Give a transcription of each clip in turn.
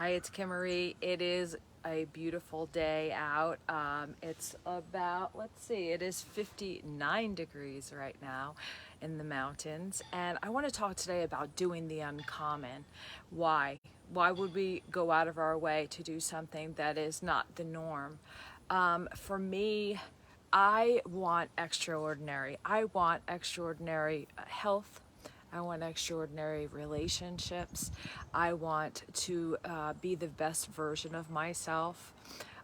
Hi, it's Kimmery. It is a beautiful day out. It's about, let's see, it is 59 degrees right now in the mountains. And I want to talk today about doing the uncommon. Why? Why would we go out of our way to do something that is not the norm? For me, I want extraordinary. I want extraordinary health. I want extraordinary relationships. I want to be the best version of myself.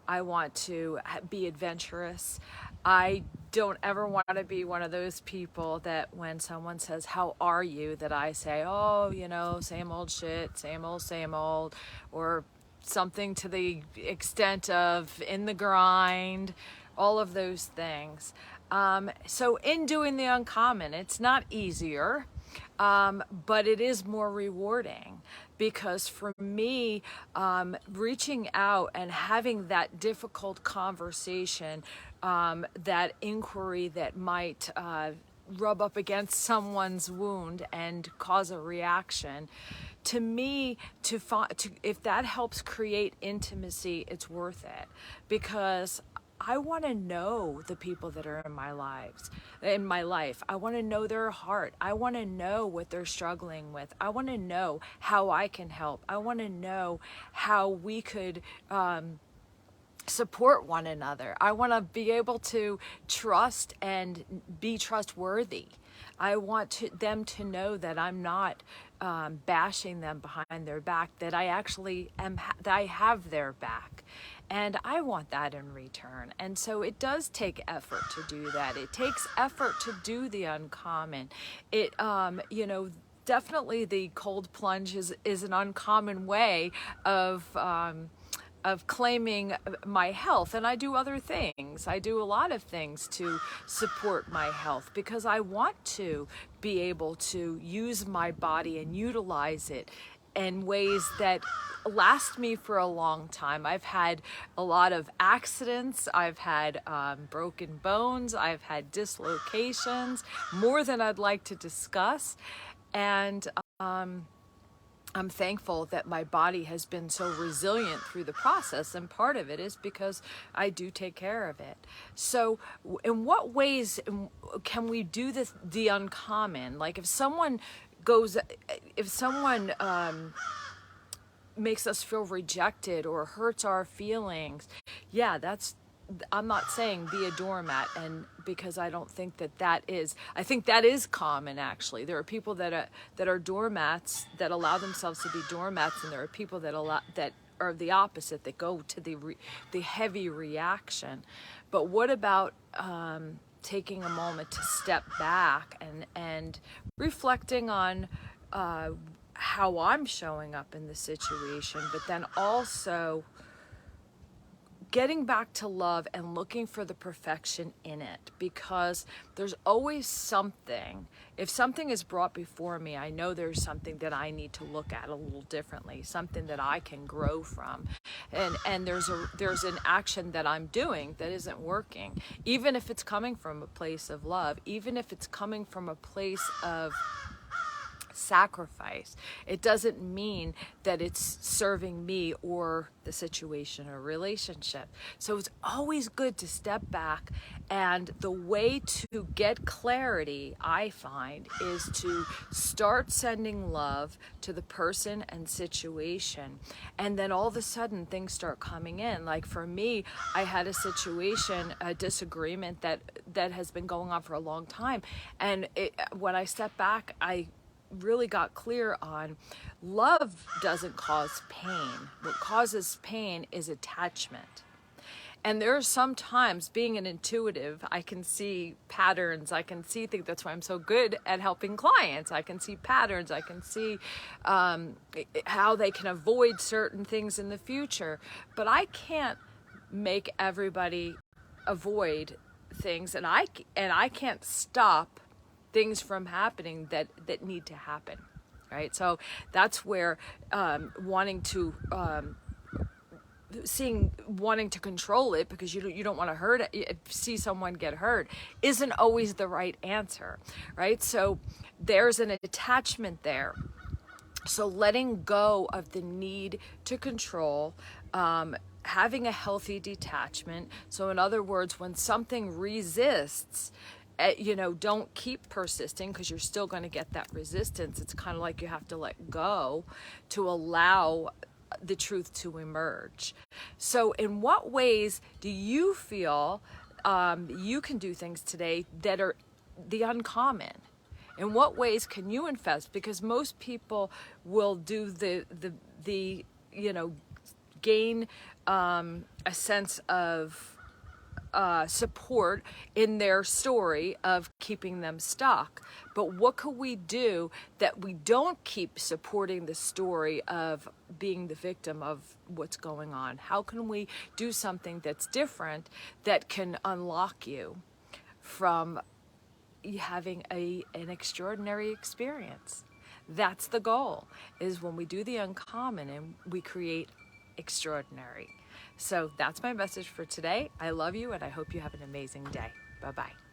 I want to be adventurous. I don't ever want to be one of those people that when someone says, "How are you?" that I say, "Oh, same old shit, same old," or something to the extent of "in the grind," all of those things. So in doing the uncommon, it's not easier, but it is more rewarding because for me, reaching out and having that difficult conversation, that inquiry that might rub up against someone's wound and cause a reaction, to me, if that helps create intimacy, it's worth it, because I want to know the people that are in my life. I want to know their heart. I want to know what they're struggling with. I want to know how I can help. I want to know how we could support one another. I want to be able to trust and be trustworthy. I want them to know that I'm not bashing them behind their back, that I actually that I have their back. And I want that in return. And so it does take effort to do that. It takes effort to do the uncommon. Definitely the cold plunge is an uncommon way of claiming my health, and I do other things. I do a lot of things to support my health because I want to be able to use my body and utilize it in ways that last me for a long time. I've had a lot of accidents. I've had broken bones. I've had dislocations, more than I'd like to discuss. And I'm thankful that my body has been so resilient through the process, and part of it is because I do take care of it. So in what ways can we do the uncommon? Like if someone makes us feel rejected or hurts our feelings, yeah, I'm not saying be a doormat, and because I don't think I think that is common. Actually, there are people that are doormats, that allow themselves to be doormats, and there are people that are the opposite, that go to the heavy reaction. But what about taking a moment to step back and reflecting on how I'm showing up in the situation, but then also getting back to love and looking for the perfection in it, because there's always something. If something is brought before me, I know there's something that I need to look at a little differently, something that I can grow from. And there's an action that I'm doing that isn't working, even if it's coming from a place of love, even if it's coming from a place of sacrifice. It doesn't mean that it's serving me or the situation or relationship. So it's always good to step back, and the way to get clarity, I find, is to start sending love to the person and situation, and then all of a sudden things start coming in. Like for me, I had a situation, a disagreement that has been going on for a long time, and when I stepped back, I really got clear on love doesn't cause pain. What causes pain is attachment. And there are sometimes, being an intuitive, I can see patterns. I can see things. That's why I'm so good at helping clients. I can see patterns. I can see how they can avoid certain things in the future. But I can't make everybody avoid things, and I can't stop things from happening that need to happen, right? So that's where wanting to control it because you don't want to hurt it, see someone get hurt, isn't always the right answer, right? So there's an attachment there. So letting go of the need to control, having a healthy detachment. So in other words, when something resists, don't keep persisting, because you're still going to get that resistance. It's kind of like you have to let go to allow the truth to emerge. So in what ways do you feel you can do things today that are the uncommon? In what ways can you invest? Because most people will do the gain a sense of support in their story of keeping them stuck. But what could we do that we don't keep supporting the story of being the victim of what's going on? How can we do something that's different that can unlock you from having an extraordinary experience? That's the goal, is when we do the uncommon and we create extraordinary. So that's my message for today. I love you, and I hope you have an amazing day. Bye-bye.